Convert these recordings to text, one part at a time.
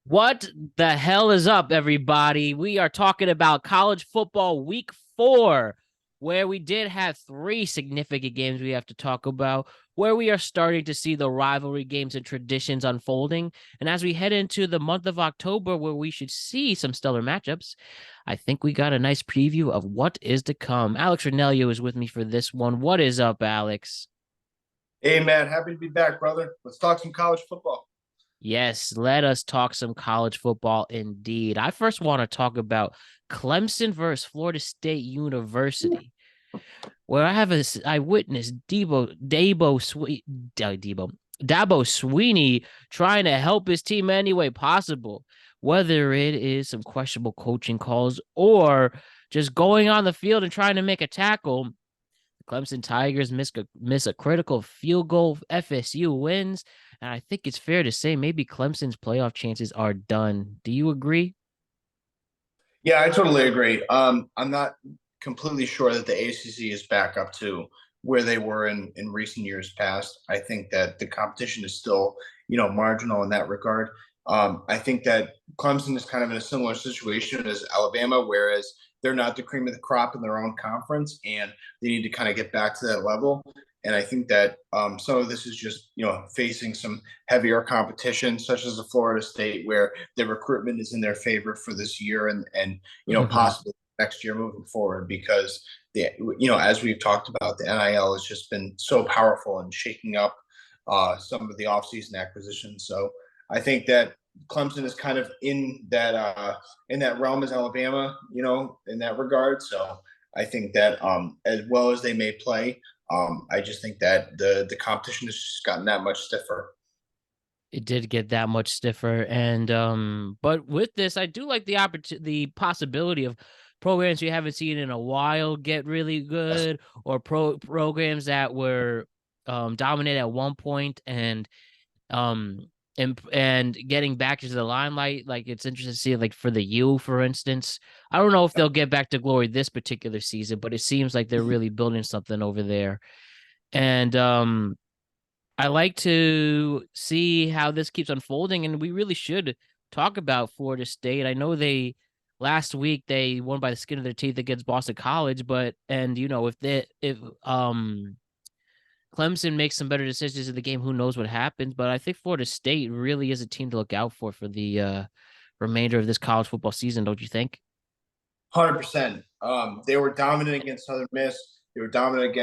What the hell is up, everybody? We are talking about college football week 4, where we did have 3 significant games we have to talk about, where we are starting to see the rivalry games and traditions unfolding. And as we head into the month of October, where we should see some stellar matchups, I think we got a nice preview of what is to come. Alex Ranelio is with me for this one. What is up, Alex? Hey man, happy to be back, brother. Let's talk some college football. Yes, let us talk some college football indeed. I first want to talk about Clemson versus Florida State University, where I witnessed Dabo Sweeney trying to help his team any way possible, whether it is some questionable coaching calls or just going on the field and trying to make a tackle. Clemson Tigers miss a critical field goal. FSU wins. And I think it's fair to say maybe Clemson's playoff chances are done. Do you agree? Yeah, I totally agree. I'm not completely sure that the ACC is back up to where they were in recent years past. I think that the competition is still, marginal in that regard. I think that Clemson is kind of in a similar situation as Alabama, whereas they're not the cream of the crop in their own conference, and they need to kind of get back to that level. And I think that some of this is just, facing some heavier competition, such as the Florida State, where the recruitment is in their favor for this year and possibly next year moving forward because as we've talked about, the NIL has just been so powerful in shaking up some of the offseason acquisitions. So I think that Clemson is kind of in that realm as Alabama, in that regard. So I think that as well as they may play, I just think that the competition has just gotten that much stiffer. It did get that much stiffer, and but with this I do like the possibility of programs we haven't seen in a while get really good, or programs that were dominant at one point um and getting back into the limelight. Like, it's interesting to see, like, for the U, for instance. I don't know if they'll get back to glory this particular season, but it seems like they're really building something over there. And I like to see how this keeps unfolding, and we really should talk about Florida State. I know they last week they won by the skin of their teeth against Boston College, but and if Clemson makes some better decisions in the game, who knows what happens? But I think Florida State really is a team to look out for the remainder of this college football season, don't you think? 100%. They were dominant against Southern Miss. They were dominant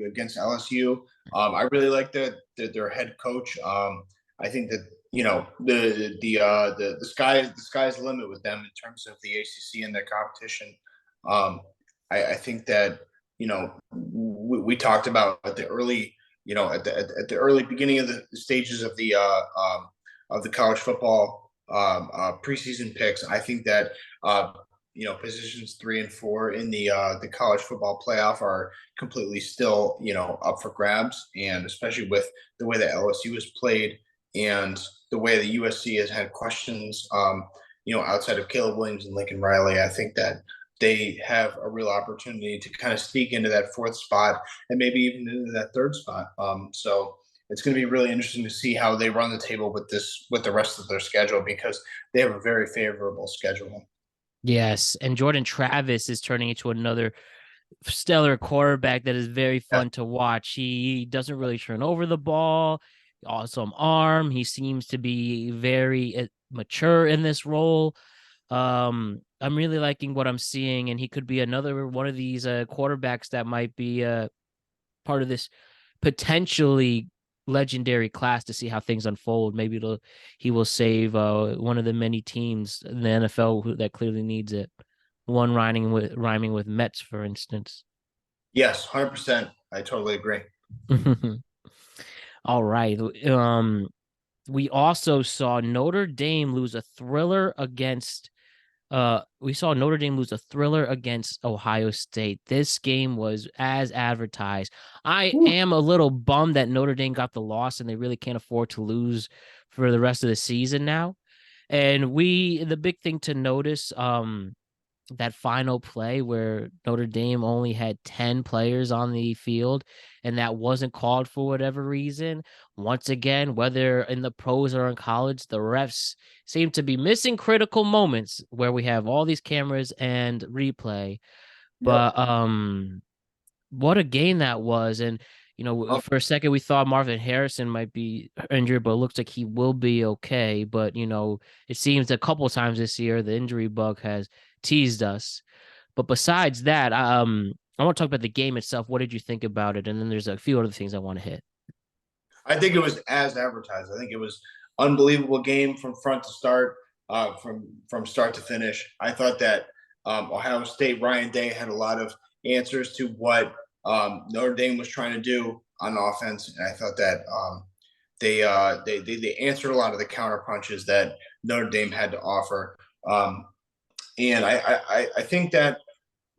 against LSU. I really like their head coach. I think that the sky's the limit with them in terms of the ACC and their competition. Um, I think that we talked about at the early at the early beginning of the stages of the college football preseason picks. I think that positions 3 and 4 in the college football playoff are completely still, up for grabs. And especially with the way that LSU has played and the way that USC has had questions, outside of Caleb Williams and Lincoln Riley, I think that they have a real opportunity to kind of sneak into that 4th spot and maybe even into that 3rd spot. So it's going to be really interesting to see how they run the table with the rest of their schedule because they have a very favorable schedule. Yes, and Jordan Travis is turning into another stellar quarterback that is very Yeah. fun to watch. He doesn't really turn over the ball. Awesome arm. He seems to be very mature in this role. I'm really liking what I'm seeing, and he could be another one of these quarterbacks that might be part of this potentially legendary class to see how things unfold. Maybe he will save one of the many teams in the NFL that clearly needs it. One rhyming with Mets, for instance. Yes, 100%. I totally agree. All right. We also saw Notre Dame lose a thriller against Ohio State. This game was as advertised. I am a little bummed that Notre Dame got the loss and they really can't afford to lose for the rest of the season now. And the big thing to notice, that final play where Notre Dame only had 10 players on the field and that wasn't called for whatever reason. Once again, whether in the pros or in college, the refs seem to be missing critical moments where we have all these cameras and replay. Yep. But what a game that was. And Oh, for a second we thought Marvin Harrison might be injured, but it looks like he will be okay. But it seems a couple times this year the injury bug has teased us. But besides that, I want to talk about the game itself. What did you think about it? And then there's a few other things I want to hit. I think it was as advertised. I think it was unbelievable game from front to start, from start to finish. I thought that Ohio State Ryan Day had a lot of answers to what Notre Dame was trying to do on offense, and I thought that they answered a lot of the counter punches that Notre Dame had to offer. And I think that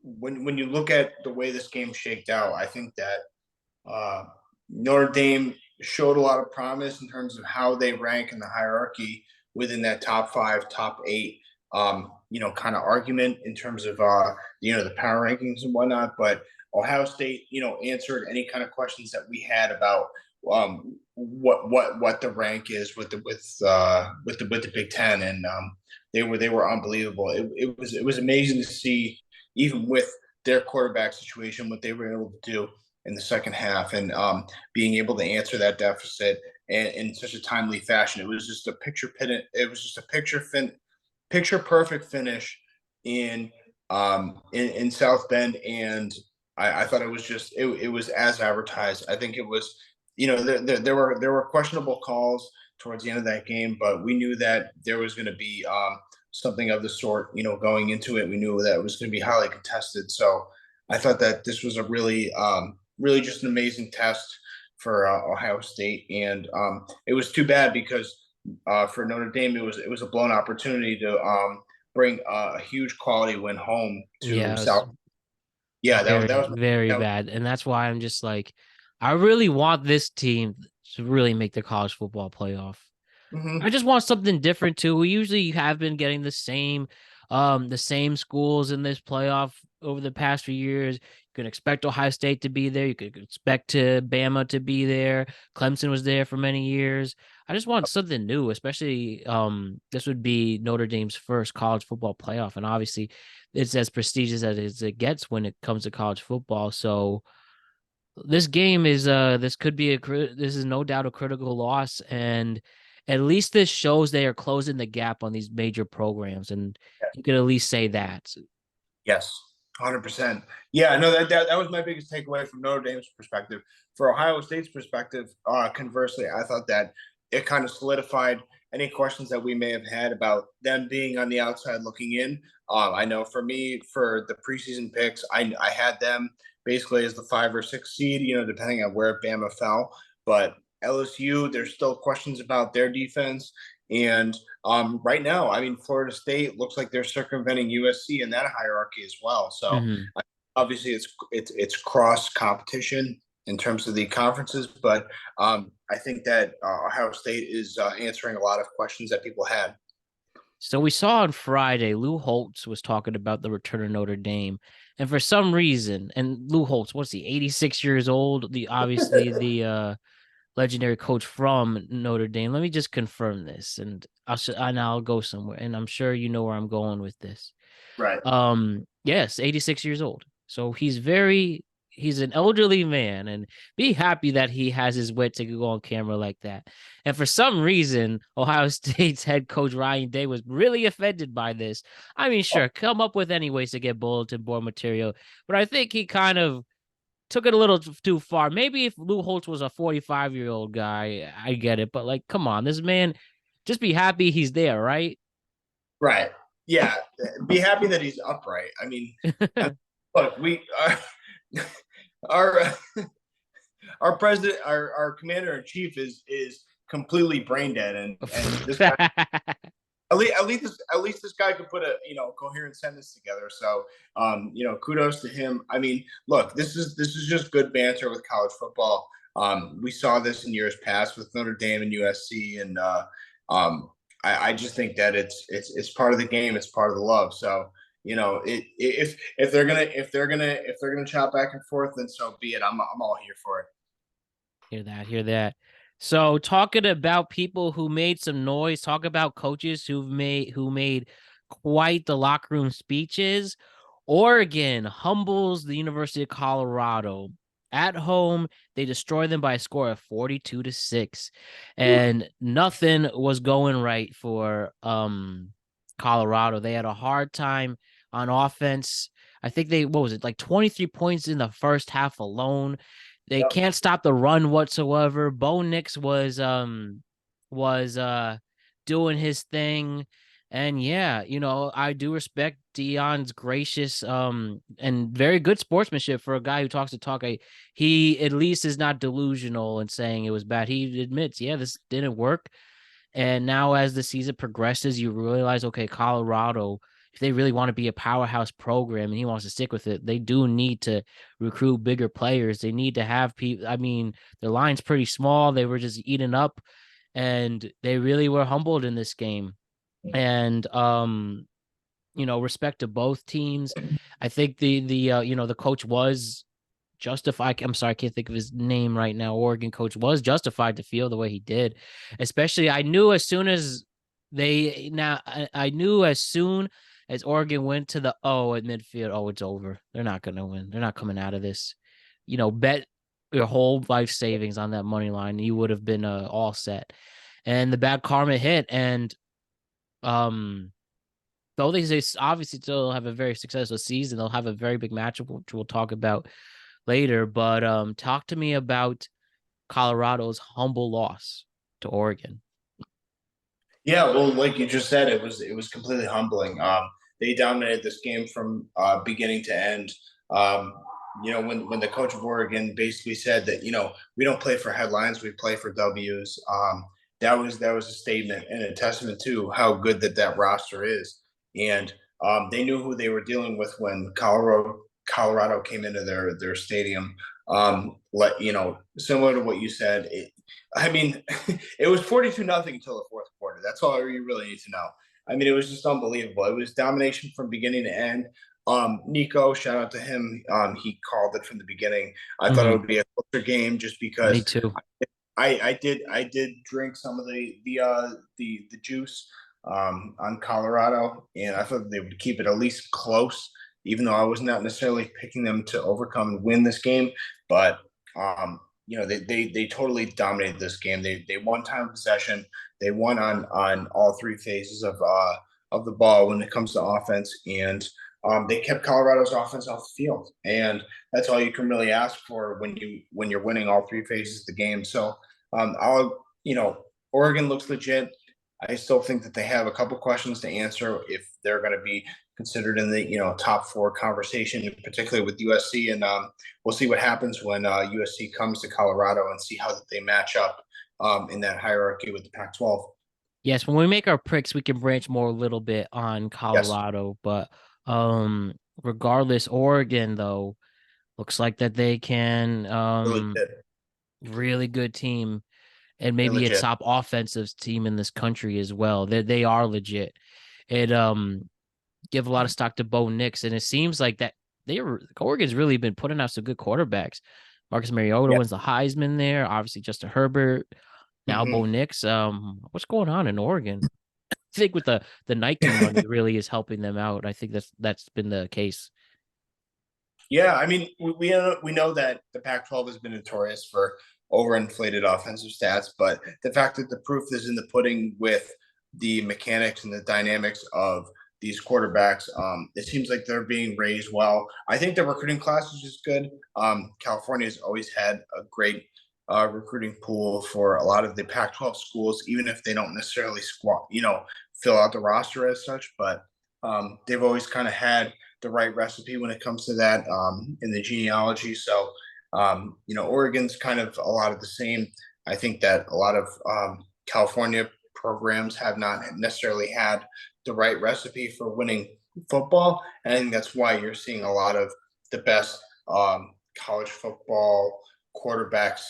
when you look at the way this game shaked out, I think that Notre Dame showed a lot of promise in terms of how they rank in the hierarchy within that top five, top eight, kind of argument in terms of the power rankings and whatnot. But Ohio State, answered any kind of questions that we had about what the rank is with the Big Ten, and they were unbelievable. It was amazing to see, even with their quarterback situation, what they were able to do in the second half, and being able to answer that deficit in such a timely fashion. It was just a picture perfect finish in South Bend, and I thought it was as advertised. I think it was, there were questionable calls towards the end of that game, but we knew that there was going to be something of the sort, going into it. We knew that it was going to be highly contested. So I thought that this was a really just an amazing test for Ohio State, and it was too bad because for Notre Dame it was a blown opportunity to bring a huge quality win home to Yeah, it was South. Yeah, that very, was very that was. bad. And that's why I'm just like, I really want this team to really make the college football playoff. I Mhm. just want something different too. We usually have been getting the same schools in this playoff over the past few years. You can expect Ohio State to be there. You could expect Bama to be there. Clemson was there for many years. I just want something new, especially this would be Notre Dame's first college football playoff, and obviously it's as prestigious as it gets when it comes to college football. So this could be this is no doubt a critical loss, and at least this shows they are closing the gap on these major programs, and you could at least say that. Yes, 100%. Yeah, no, that was my biggest takeaway from Notre Dame's perspective. For Ohio State's perspective, conversely, I thought that it kind of solidified any questions that we may have had about them being on the outside looking in. I know for me, for the preseason picks, I had them basically as the 5 or 6 seed, depending on where Bama fell. But LSU, there's still questions about their defense. And right now, I mean, Florida State looks like they're circumventing USC in that hierarchy as well. So Mhm. obviously, it's cross competition in terms of the conferences, but I think that Ohio State is answering a lot of questions that people had. So we saw on Friday, Lou Holtz was talking about the return of Notre Dame, and for some reason, and Lou Holtz, what's he, 86 years old? The obviously the legendary coach from Notre Dame. Let me just confirm this, and I'll go somewhere, and I'm sure you know where I'm going with this. Right. Yes, 86 years old. So he's an elderly man, and be happy that he has his wit to go on camera like that. And for some reason, Ohio State's head coach Ryan Day was really offended by this. I mean, sure, come up with any ways to get bulletin board material, but I think he kind of took it a little too far. Maybe if Lou Holtz was a 45-year-old guy, I get it, but like, come on, this man, just be happy he's there, right? Right. Yeah. Be happy that he's upright. I mean, look, we our our president, our commander in chief is completely brain dead, and this guy at least this guy could put a coherent sentence together. So kudos to him. I mean, look, this is just good banter with college football. We saw this in years past with Notre Dame and USC, and um, I just think that it's part of the game. It's part of the love. So if they're gonna chop back and forth, then so be it. I'm all here for it. Hear that, hear that. So talking about people who made some noise, talk about coaches who made quite the locker room speeches. Oregon humbles the University of Colorado. At home, they destroy them by a score of 42-6. And nothing was going right for Colorado. They had a hard time on offense. I think they what was it, like 23 points in the first half alone. They Yep. can't stop the run whatsoever. Bo Nix was doing his thing. And yeah, I do respect Dion's gracious and very good sportsmanship for a guy who talks to talk. He at least is not delusional in saying it was bad. He admits, yeah, this didn't work. And now as the season progresses, you realize, okay, Colorado, if they really want to be a powerhouse program and he wants to stick with it, they do need to recruit bigger players. They need to have people. I mean, their line's pretty small. They were just eaten up, and they really were humbled in this game. And respect to both teams. I think the coach was justified. I'm sorry, I can't think of his name right now. Oregon coach was justified to feel the way he did. Especially, I knew as soon as I knew as soon as Oregon went to the O at midfield, oh, it's over. They're not gonna win. They're not coming out of this. Bet your whole life savings on that money line. You would have been all set. And the bad karma hit, and um though they obviously still have a very successful season, they'll have a very big matchup, which we'll talk about later. But talk to me about Colorado's humble loss to Oregon. Yeah, well, like you just said, it was completely humbling. They dominated this game from beginning to end. Um, when the coach of Oregon basically said that we don't play for headlines, we play for W's. That was a statement and a testament to how good that roster is. And they knew who they were dealing with when Colorado came into their stadium. Similar to what you said, I mean, it was 42-0 until the fourth quarter. That's all you really need to know. I mean, it was just unbelievable. It was domination from beginning to end. Nico, shout out to him. He called it from the beginning. I thought it Mm-hmm. would be a closer game just Me because too. I did drink some of the juice on Colorado, and I thought they would keep it at least close, even though I was not necessarily picking them to overcome and win this game. But they totally dominated this game. They won time of possession. They won on all three phases of the ball when it comes to offense, and they kept Colorado's offense off the field, and that's all you can really ask for when you're winning all three phases of the game. So, I'll Oregon looks legit. I still think that they have a couple questions to answer if they're going to be considered in the top four conversation, particularly with USC, and we'll see what happens when USC comes to Colorado and see how they match up in that hierarchy with the Pac-12. Yes, when we make our picks, we can branch more a little bit on Yes, Colorado, but regardless, Oregon though looks like that they can really good. really good team and They're maybe a legit. top offensive team in this country as well. They are legit. It give a lot of stock to Bo Nix, and it seems like that Oregon's really been putting out some good quarterbacks. Marcus Mariota Yeah. wins the Heisman there. Obviously, Justin Herbert. Now Bo Mm-hmm. Nix. What's going on in Oregon? I think with the Nike money really is helping them out. I think that's been the case. Yeah, I mean, we know that the Pac-12 has been notorious for overinflated offensive stats, but the fact that the proof is in the pudding with the mechanics and the dynamics of these quarterbacks, it seems like they're being raised well. I think the recruiting class is just good. California has always had a great recruiting pool for a lot of the Pac-12 schools, even if they don't necessarily fill out the roster as such, but they've always kind of had the right recipe when it comes to that in the genealogy. So, Oregon's kind of a lot of the same. I think that a lot of California programs have not necessarily had the right recipe for winning football. And I think that's why you're seeing a lot of the best college football quarterbacks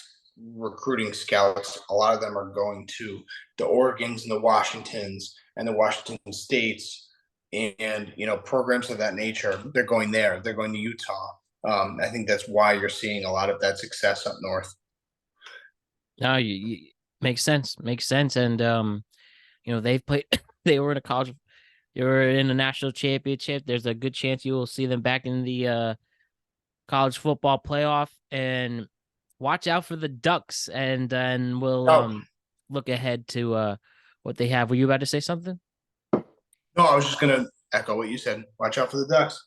recruiting scouts. A lot of them are going to the Oregons and the Washingtons and the Washington States and programs of that nature, they're going there. They're going to Utah. I think that's why you're seeing a lot of that success up north. No, you makes sense. Makes sense. And they've played. They were in a college. They were in a national championship. There's a good chance you will see them back in the college football playoff. And watch out for the Ducks. And then we'll Oh look ahead to what they have. Were you about to say something? no, I was just gonna echo what you said. Watch out for the Ducks.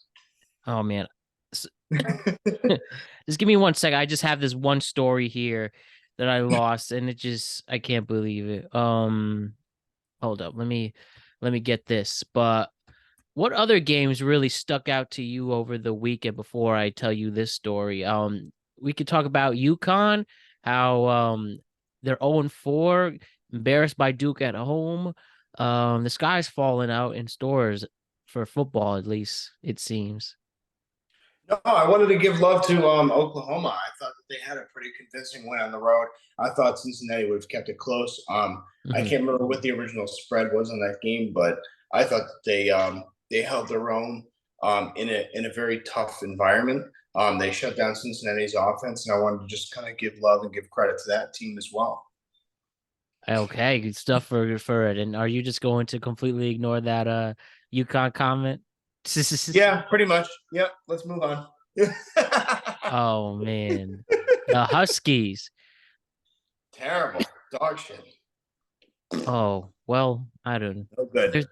Oh man. Just give me 1 second. I just have this one story here that I lost, and I can't believe it. Hold up, let me get this. But what other games really stuck out to you over the weekend before I tell you this story? We could talk about UConn, how they're 0-4, embarrassed by Duke at home. The sky's falling out in stores for football, at least it seems. No, I wanted to give love to Oklahoma. I thought that they had a pretty convincing win on the road. I thought Cincinnati would have kept it close. I Mhm. can't remember what the original spread was on that game, but I thought that they held their own in a very tough environment. They shut down Cincinnati's offense, and I wanted to just kind of give love and give credit to that team as well. Okay, good stuff for it. And are you just going to completely ignore that UConn comment? Yeah, pretty much. Yep. Let's move on. Oh man. The Huskies. Terrible dog shit. Oh, well, I don't know. No good. There's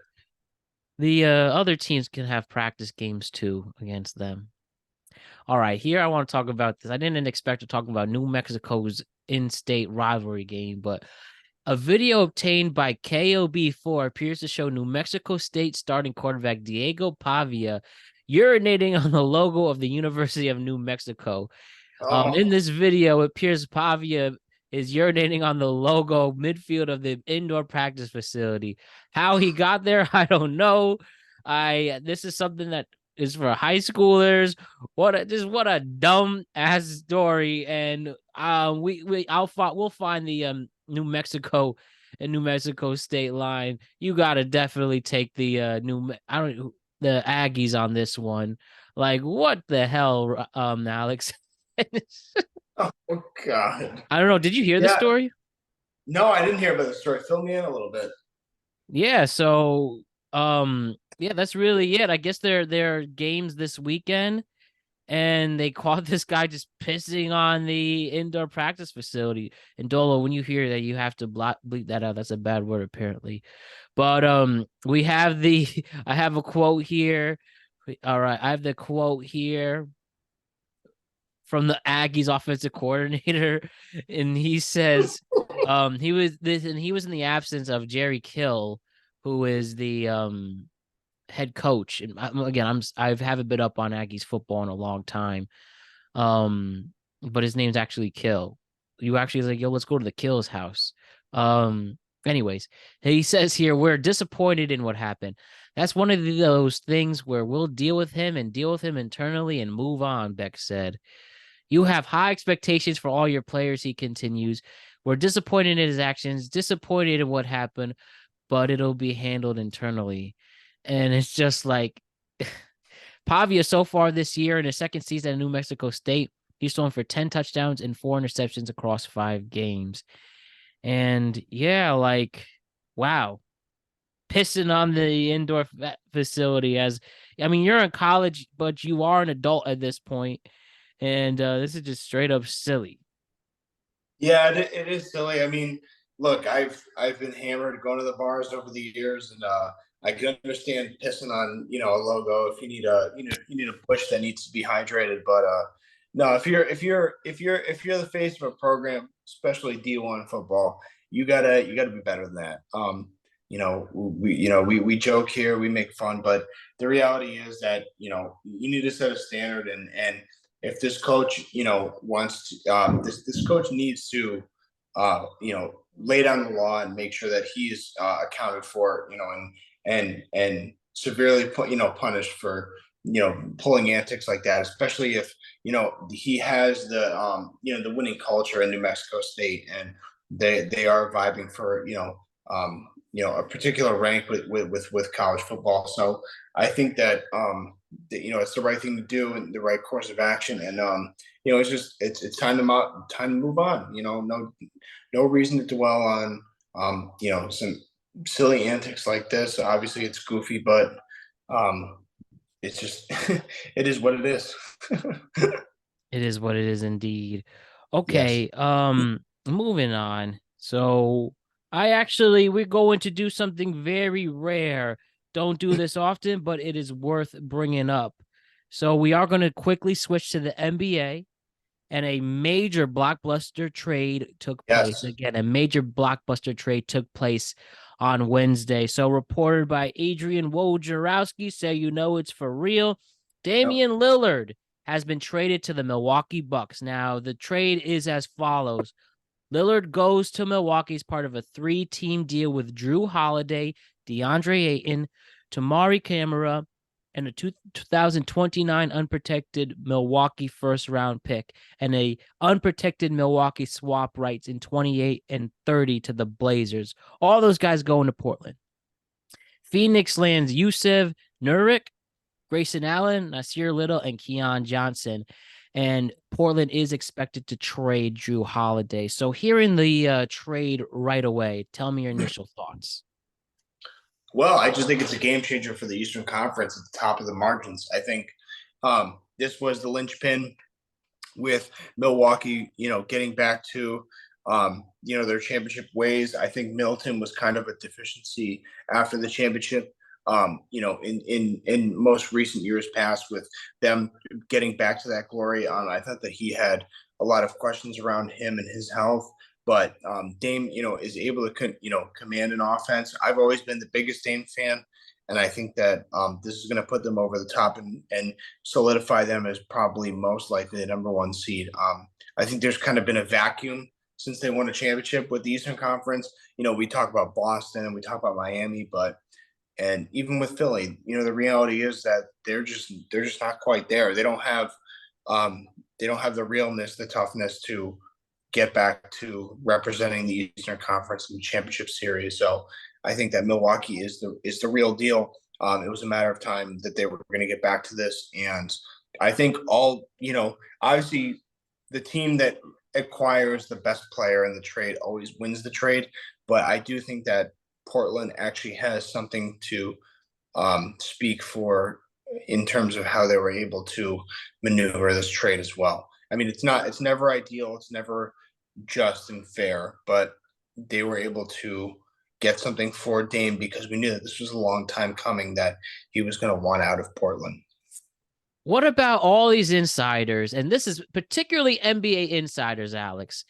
the other teams can have practice games too against them. All right, here I want to talk about this. I didn't expect to talk about New Mexico's in-state rivalry game, but a video obtained by KOB4 appears to show New Mexico State starting quarterback Diego Pavia urinating on the logo of the University of New Mexico. In Oh, this video, it appears Pavia is urinating on the logo midfield of the indoor practice facility. How he got there, I don't know. This is something that is for high schoolers. What a dumb ass story. And we'll find the New Mexico and New Mexico State line. You gotta definitely take the I don't the Aggies on this one. Like what the hell, Alex? oh God. I don't know. Did you hear the Yeah. story? No, I didn't hear about the story. Fill me in a little bit. Yeah. So, yeah, that's really it. I guess there are games this weekend, and they caught this guy just pissing on the indoor practice facility. And Dolo, when you hear that, you have to bleep that out. That's a bad word, apparently. But we have the. I have a quote here. All right, I have the quote here from the Aggies offensive coordinator, and he says, he was this, and he was in the absence of Jerry Kill, who is the head coach. And again, I haven't been up on Aggies football in a long time, but his name's actually Kill. You actually like, yo, let's go to the Kill's house. Anyways, he says here, we're disappointed in what happened. That's one of those things where we'll deal with him internally and move on, Beck said. You have high expectations for all your players, he continues. We're disappointed in his actions, disappointed in what happened, but it'll be handled internally. And it's just like Pavia so far this year in his second season at New Mexico State, he's thrown for 10 touchdowns and 4 interceptions across 5 games. And yeah, like, wow, pissing on the indoor facility as, I mean, you're in college, but you are an adult at this point. And this is just straight up silly. Yeah, it is silly. I mean, look, I've been hammered going to the bars over the years, and I can understand pissing on a logo if you need a push that needs to be hydrated. But no, if you're the face of a program, especially D1 football, you gotta be better than that. We joke here, we make fun, but the reality is that you need to set a standard, and if this coach, wants to, this coach needs to, lay down the law and make sure that he's accounted for, and severely punished for, pulling antics like that, especially if, he has the winning culture in New Mexico State, and they are vibing for, a particular rank with college football. So I think that it's the right thing to do and the right course of action. And it's just it's time to move on. No reason to dwell on some silly antics like this. Obviously, it's goofy, but it's just it is what it is. It is what it is indeed. Yes. Okay, moving on. So we're going to do something very rare. Don't do this often, but it is worth bringing up. So we are going to quickly switch to the NBA, and a major blockbuster trade took place. Yes. Again, a major blockbuster trade took place on Wednesday. So reported by Adrian Wojnarowski, so you know it's for real. Yep. Damian Lillard has been traded to the Milwaukee Bucks. Now, the trade is as follows. Lillard goes to Milwaukee as part of a 3-team deal with Drew Holiday, DeAndre Ayton, Tamari Camara, and a 2029 unprotected Milwaukee first-round pick, and a unprotected Milwaukee swap rights in 28 and 30 to the Blazers. All those guys going to Portland. Phoenix lands Yusef Nurkic, Grayson Allen, Nasir Little, and Keon Johnson. And Portland is expected to trade Drew Holiday. So hearing the trade right away, tell me your initial thoughts. Well, I just think it's a game changer for the Eastern Conference at the top of the margins. I think this was the linchpin with Milwaukee, getting back to their championship ways. I think Middleton was kind of a deficiency after the championship. In most recent years past, with them getting back to that glory. I thought that he had a lot of questions around him and his health. But Dame, is able to command an offense. I've always been the biggest Dame fan, and I think that this is going to put them over the top and solidify them as probably most likely the number one seed. I think there's kind of been a vacuum since they won a championship with the Eastern Conference. We talk about Boston and we talk about Miami, and even with Philly, the reality is that they're just not quite there. They don't have the realness, the toughness to get back to representing the Eastern Conference in the championship series. So I think that Milwaukee is the real deal. It was a matter of time that they were going to get back to this, and I think obviously the team that acquires the best player in the trade always wins the trade. But I do think that Portland actually has something to speak for in terms of how they were able to maneuver this trade as well. I mean, it's never ideal. It's never just and fair, but they were able to get something for Dame because we knew that this was a long time coming that he was going to want out of Portland. What about all these insiders? And this is particularly NBA insiders, Alex.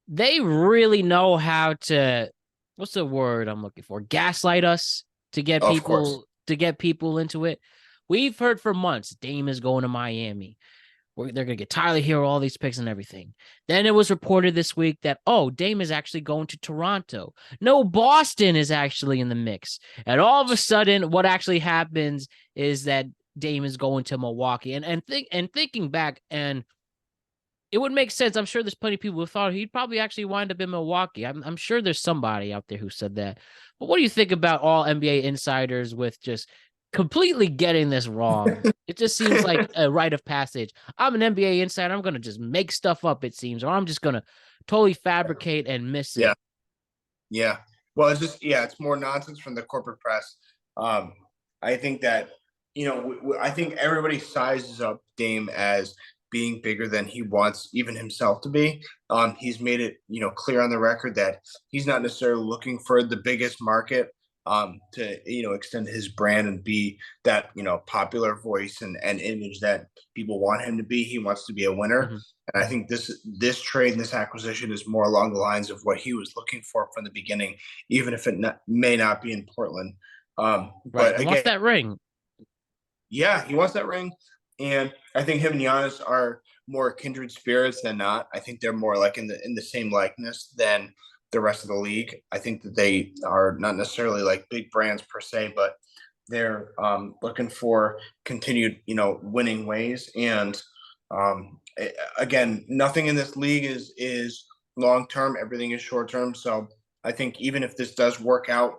They really know how to, what's the word I'm looking for? Gaslight us to get Of course. people into it. We've heard for months Dame is going to Miami. They're going to get Tyler Hero, all these picks and everything. Then it was reported this week that, Dame is actually going to Toronto. No, Boston is actually in the mix. And all of a sudden, what actually happens is that Dame is going to Milwaukee. And thinking back, and it would make sense. I'm sure there's plenty of people who thought he'd probably actually wind up in Milwaukee. I'm sure there's somebody out there who said that. But what do you think about all NBA insiders with just completely getting this wrong? It just seems like a rite of passage. I'm an NBA insider. I'm going to just make stuff up, it seems, or I'm just going to totally fabricate and miss Yeah. it. Yeah. Well, it's more nonsense from the corporate press. I think that, I think everybody sizes up Dame as being bigger than he wants even himself to be. He's made it, clear on the record that he's not necessarily looking for the biggest market to, extend his brand and be that, popular voice and image that people want him to be. He wants to be a winner. Mm-hmm. And I think this trade and this acquisition is more along the lines of what he was looking for from the beginning, even if it may not be in Portland. Right. But He wants again, that ring. yeah, he wants that ring. And I think him and Giannis are more kindred spirits than not. I think they're more like in the same likeness than the rest of the league. I think that they are not necessarily like big brands per se, but they're looking for continued, winning ways. And again, nothing in this league is long term. Everything is short term. So I think even if this does work out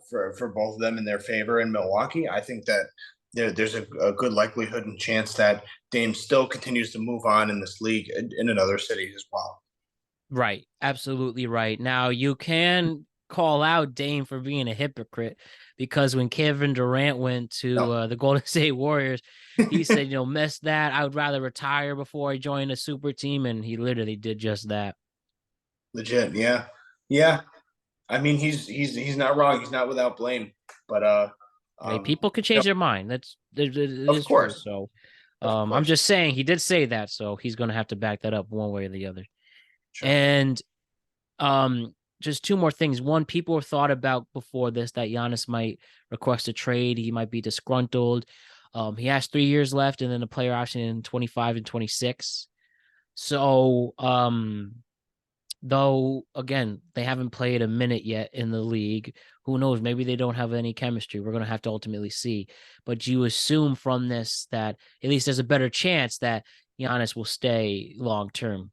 for both of them in their favor in Milwaukee, I think that there's a good likelihood and chance that Dame still continues to move on in this league in another city as well. Right. Absolutely right. Now you can call out Dame for being a hypocrite because when Kevin Durant went to No, the Golden State Warriors, he said, mess that. I would rather retire before I join a super team. And he literally did just that. legit, yeah, yeah. I mean, he's not wrong. He's not without blame, but Hey, um, people could you know, change their mind. It of is true. course, So of I'm course, just saying he did say that. So he's going to have to back that up one way or the other. sure. And Um, just two more things. One, people have thought about before this that Giannis might request a trade. He might be disgruntled. He has 3 years left and then a player option in 25 and 26. So, though again, they haven't played a minute yet in the league. Who knows? Maybe they don't have any chemistry. We're gonna have to ultimately see. But you assume from this that at least there's a better chance that Giannis will stay long term.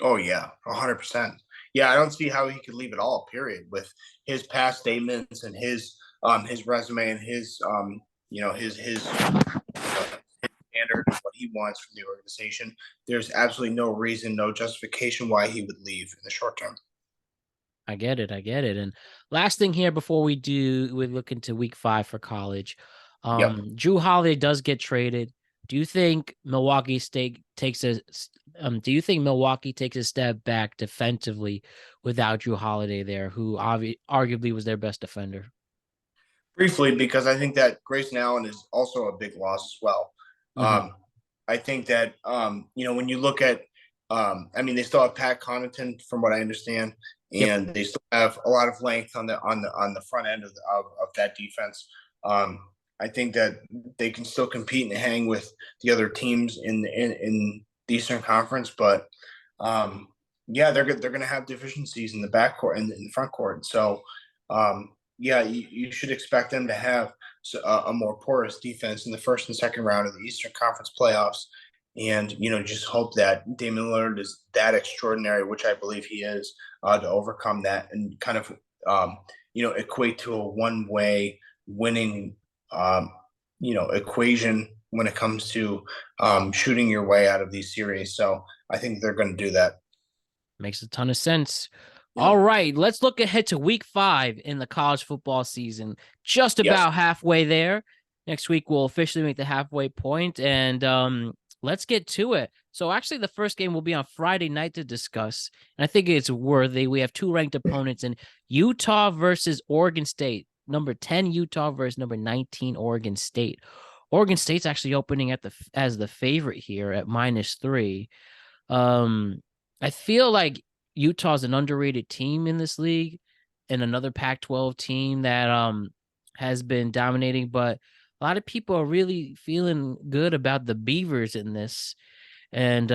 Oh yeah, 100%. Yeah, I don't see how he could leave at all. Period. With his past statements and his resume and his his standard and what he wants from the organization, there's absolutely no reason, no justification why he would leave in the short term. I get it. I get it. And last thing here before we look into week 5 for college. Yep. Drew Holiday does get traded. Do you think Milwaukee State takes a do you think Milwaukee takes a step back defensively without Drew Holiday there, who arguably was their best defender? Briefly, because I think that Grayson Allen is also a big loss as well. Mm-hmm. I think that when you look at, I mean, they still have Pat Connaughton, from what I understand, Yep. and they still have a lot of length on the front end of that defense. I think that they can still compete and hang with the other teams in the Eastern Conference, but yeah, they're going to have deficiencies in the backcourt and in the front court. So yeah, you should expect them to have a more porous defense in the first and second round of the Eastern Conference playoffs. And, just hope that Damian Lillard is that extraordinary, which I believe he is, to overcome that and kind of, equate to a one-way winning, equation when it comes to shooting your way out of these series. So I think they're going to do that. Makes a ton of sense. Yeah. All right, let's look ahead to week 5 in the college football season. Just Yes. about halfway there. Next week we'll officially make the halfway point, and let's get to it. So actually the first game will be on Friday night to discuss. And I think it's worthy. We have two ranked opponents in Utah versus Oregon State. Number 10 Utah versus number 19 Oregon State. Oregon State's actually opening as the favorite here at -3. Um, I feel like Utah's an underrated team in this league and another Pac-12 team that has been dominating, but a lot of people are really feeling good about the Beavers in this. And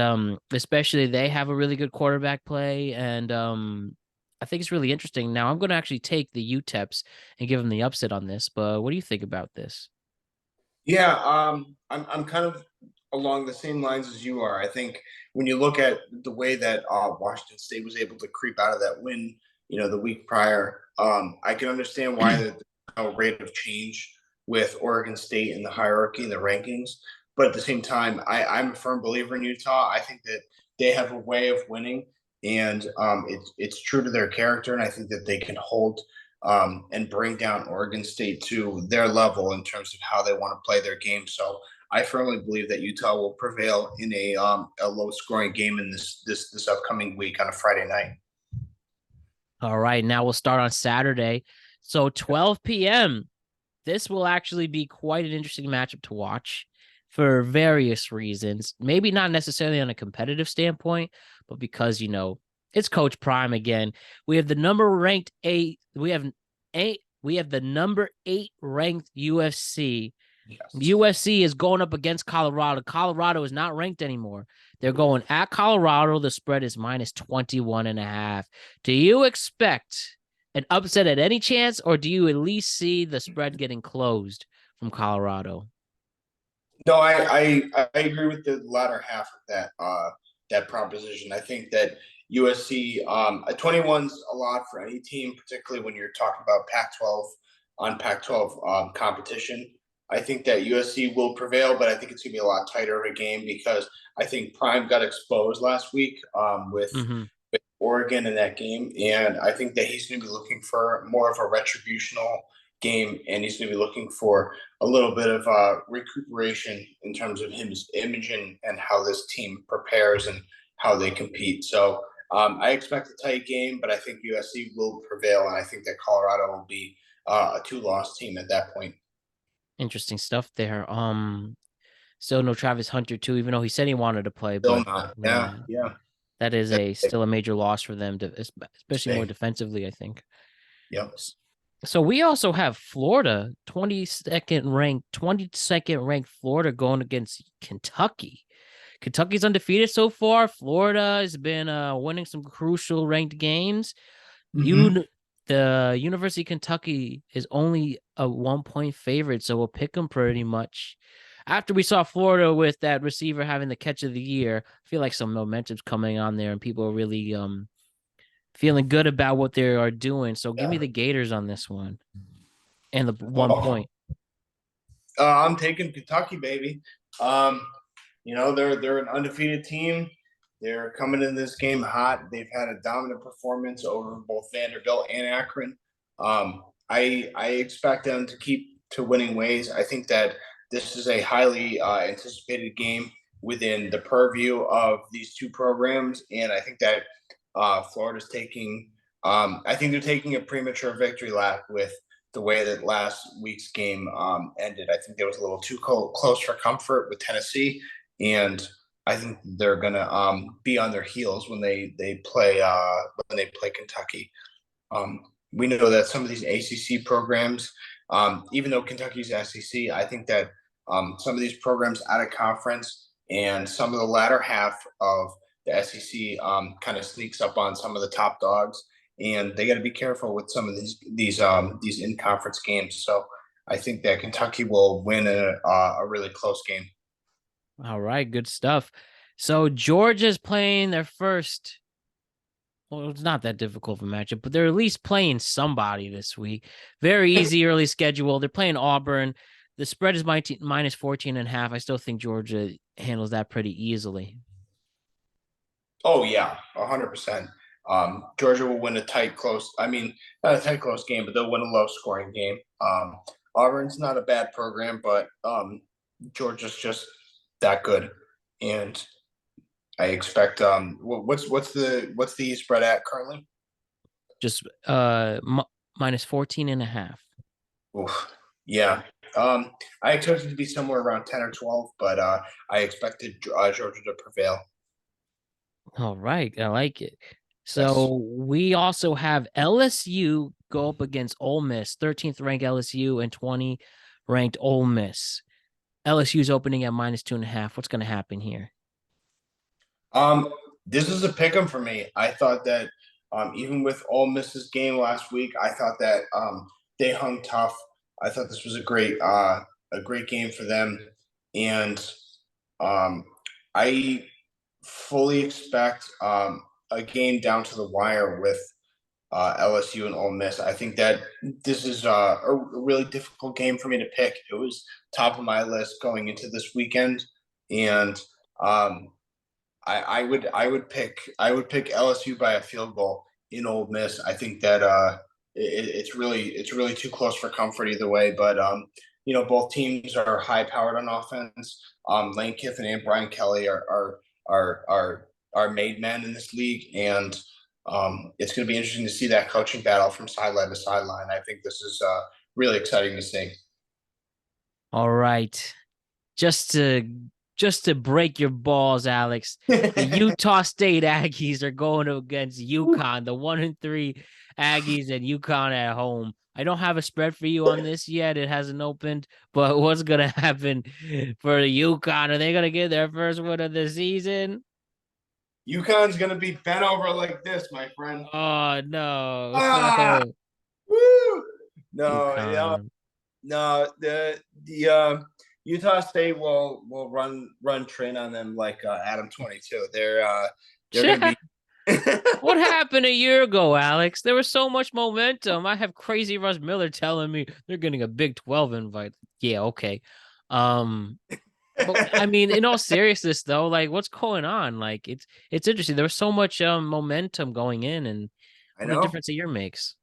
especially they have a really good quarterback play and I think it's really interesting. Now I'm going to actually take the UTEPs and give them the upset on this, but what do you think about this? Yeah, I'm kind of along the same lines as you are. I think when you look at the way that Washington State was able to creep out of that win, the week prior, I can understand why there's no rate of change with Oregon State in the hierarchy and the rankings. But at the same time, I'm a firm believer in Utah. I think that they have a way of winning, and it's true to their character, and I think that they can hold and bring down Oregon State to their level in terms of how they want to play their game. So I firmly believe that Utah will prevail in a low scoring game in this upcoming week on a Friday night. All right, now we'll start on Saturday. So 12 p.m. This will actually be quite an interesting matchup to watch for various reasons. Maybe not necessarily on a competitive standpoint, but because, it's Coach Prime again. We have the number 8 ranked UFC. Yes. UFC is going up against Colorado. Colorado is not ranked anymore. They're going at Colorado. The spread is -21.5. Do you expect an upset at any chance, or do you at least see the spread getting closed from Colorado? No, I agree with the latter half of that proposition. I think that USC. A 21's a lot for any team, particularly when you're talking about Pac-12 on Pac-12 competition. I think that USC will prevail, but I think it's going to be a lot tighter of a game because I think Prime got exposed last week Hmm. with Oregon in that game, and I think that he's going to be looking for more of a retributional game, and he's going to be looking for a little bit of recuperation in terms of his image and how this team prepares and how they compete. So I expect a tight game, but I think USC will prevail, and I think that Colorado will be a two-loss team at that point. Interesting stuff there. Still no Travis Hunter too, even though he said he wanted to play, Still but not. Yeah, yeah, yeah. that is That's a big. still a major loss for them, It's especially more big. defensively, I think. Yep. So we also have Florida, 22nd ranked Florida going against Kentucky. Kentucky's undefeated so far. Florida has been winning some crucial ranked games. Mm-hmm. The University of Kentucky is only a 1 point favorite, so we'll pick them pretty much. After we saw Florida with that receiver having the catch of the year, I feel like some momentum's coming on there, and people are really feeling good about what they are doing. So give me Yeah. the Gators on this one and the one Oh, point. I'm taking Kentucky, baby. Um, they're an undefeated team. They're coming in this game hot. They've had a dominant performance over both Vanderbilt and Akron. I expect them to keep to winning ways. I think that this is a highly anticipated game within the purview of these two programs, and I think that Florida's taking. I think they're taking a premature victory lap with the way that last week's game ended. I think there was a little too close for comfort with Tennessee, and I think they're gonna be on their heels when they play Kentucky. We know that some of these ACC programs, even though Kentucky's SEC, I think that some of these programs out of conference and some of the latter half of the SEC kind of sneaks up on some of the top dogs, and they got to be careful with some of these in conference games. So I think that Kentucky will win a really close game. All right, good stuff. So Georgia's playing their first. Well, it's not that difficult of a matchup, but they're at least playing somebody this week. Very easy early schedule. They're playing Auburn. The spread is minus 14.5. I still think Georgia handles that pretty easily. Oh yeah, 100%. Georgia will win a tight, close. I mean, not a tight, close game, but they'll win a low-scoring game. Auburn's not a bad program, but Georgia's just that good, and I expect. What's the spread at currently? Just minus 14.5. Oof. Yeah. I expect it to be somewhere around 10 or 12, but I expected Georgia to prevail. All right, I like it. Yes. So we also have LSU go up against Ole Miss, 13th ranked LSU and 20 ranked Ole Miss. LSU's opening at minus 2.5. What's going to happen here? Um, this is a pick 'em for me. I thought that even with Ole Miss's game last week, I thought that they hung tough. I thought this was a great game for them, and um, I fully expect a game down to the wire with LSU and Ole Miss. I think that this is a really difficult game for me to pick. It was top of my list going into this weekend, and um, I would pick LSU by a field goal in Ole Miss. I think that it's really too close for comfort either way. But both teams are high powered on offense. Lane Kiffin and Brian Kelly are made men in this league, and it's going to be interesting to see that coaching battle from sideline to sideline. I think this is really exciting to see. All right. just to just to break your balls, Alex. The Utah State Aggies are going against UConn, the 1-3 Aggies and UConn at home. I don't have a spread for you on this yet. It hasn't opened, but what's gonna happen for the UConn? Are they gonna get their first win of the season? UConn's going to be bent over like this, my friend. Oh no. Ah, woo! No, yeah, UConn. no. The Utah State will run train on them like Adam 22. They're going to be What happened a year ago, Alex? There was so much momentum. I have crazy Russ Miller telling me they're getting a Big 12 invite. Yeah, okay. Um, but I mean, in all seriousness, though, like what's going on? Like it's interesting. There was so much momentum going in, and I what a know. difference a year makes.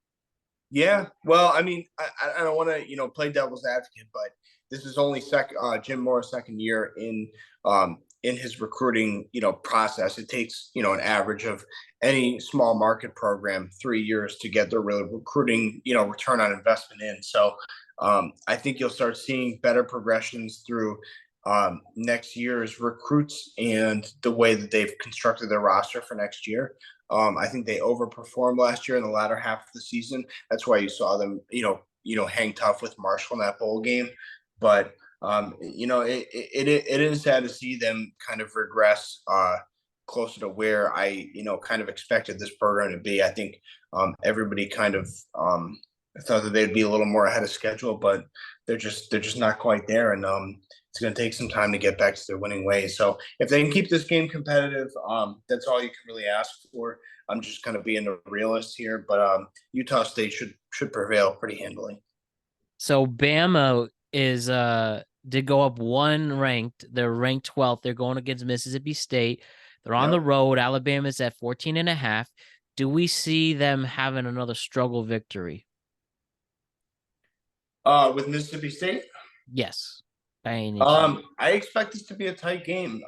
Yeah. Well, I mean, I don't want to, play devil's advocate, but this is only Jim Moore's second year in his recruiting, process. It takes, an average of any small market program 3 years to get their real recruiting, return on investment in. So I think you'll start seeing better progressions through next year's recruits and the way that they've constructed their roster for next year. I think they overperformed last year in the latter half of the season. That's why you saw them, hang tough with Marshall in that bowl game. But it is sad to see them kind of regress closer to where I, kind of expected this program to be. I think everybody kind of thought that they'd be a little more ahead of schedule, but they're just not quite there, and it's going to take some time to get back to their winning ways. So if they can keep this game competitive, that's all you can really ask for. I'm just kind of being a realist here, but Utah State should prevail pretty handily. So Bama is did go up one ranked. They're ranked 12th. They're going against Mississippi State. They're on the Yep. road. Alabama's at 14.5. Do we see them having another struggle victory? With Mississippi State, Yes, by any chance. I expect this to be a tight game.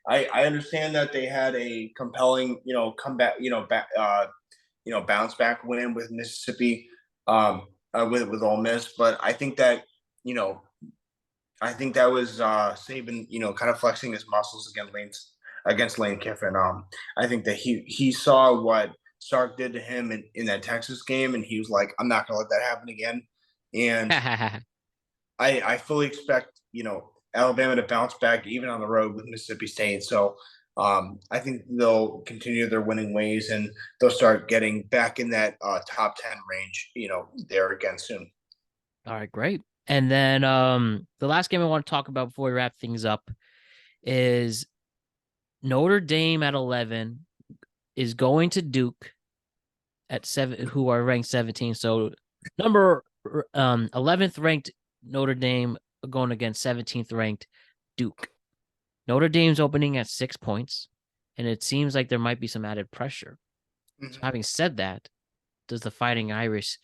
I understand that they had a compelling, comeback, bounce back win with Mississippi, with Ole Miss, but I think that, you know, I think that was Saban, kind of flexing his muscles against Lane Kiffin. I think that he saw what Sark did to him in that Texas game, and he was like, "I'm not going to let that happen again." And I fully expect Alabama to bounce back even on the road with Mississippi State. So I think they'll continue their winning ways, and they'll start getting back in that top 10 range. There again soon. All right, great. And then the last game I want to talk about before we wrap things up is Notre Dame at 11 is going to Duke at 7, who are ranked 17. So number 11th ranked Notre Dame going against 17th ranked Duke. Notre Dame's opening at 6 points, and it seems like there might be some added pressure. So having said that, does the Fighting Irish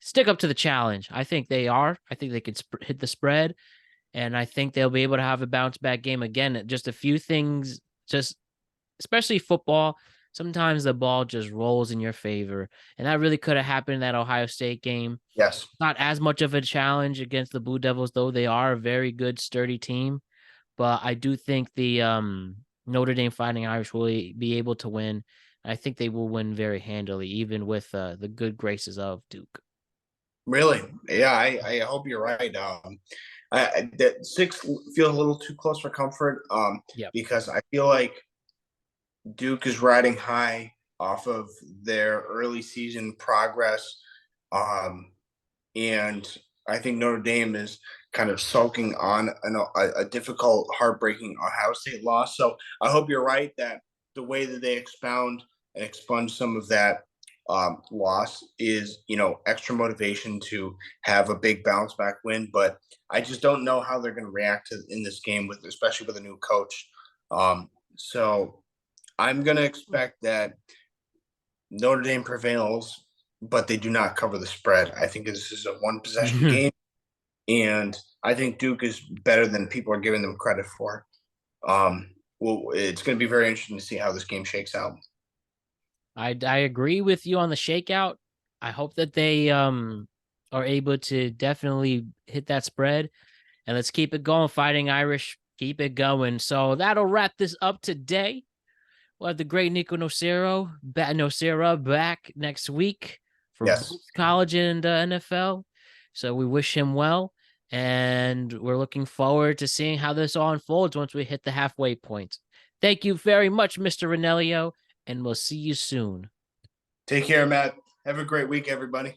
stick up to the challenge? I think they are. I think they could hit the spread, and I think they'll be able to have a bounce back game again. Just a few things, just especially football. Sometimes the ball just rolls in your favor, and that really could have happened in that Ohio State game. Yes. Not as much of a challenge against the Blue Devils, though they are a very good, sturdy team. But I do think the Notre Dame Fighting Irish will be able to win. I think they will win very handily, even with the good graces of Duke. Really? Yeah, I hope you're right. That 6 feels a little too close for comfort. Yep. Because I feel like Duke is riding high off of their early season progress. And I think Notre Dame is kind of sulking on a difficult, heartbreaking Ohio State loss. So I hope you're right that the way that they expound and expunge some of that loss is, extra motivation to have a big bounce back win. But I just don't know how they're going to react in this game, especially with a new coach. So I'm going to expect that Notre Dame prevails, but they do not cover the spread. I think this is a one possession game, and I think Duke is better than people are giving them credit for. Well, it's going to be very interesting to see how this game shakes out. I agree with you on the shakeout. I hope that they are able to definitely hit that spread, and let's keep it going. Fighting Irish, keep it going. So that'll wrap this up today. We'll have the great Nico Nocera back next week for Yes. both college and NFL. So we wish him well, and we're looking forward to seeing how this all unfolds once we hit the halfway point. Thank you very much, Mr. Ranelio, and we'll see you soon. Take care, Matt. Have a great week, everybody.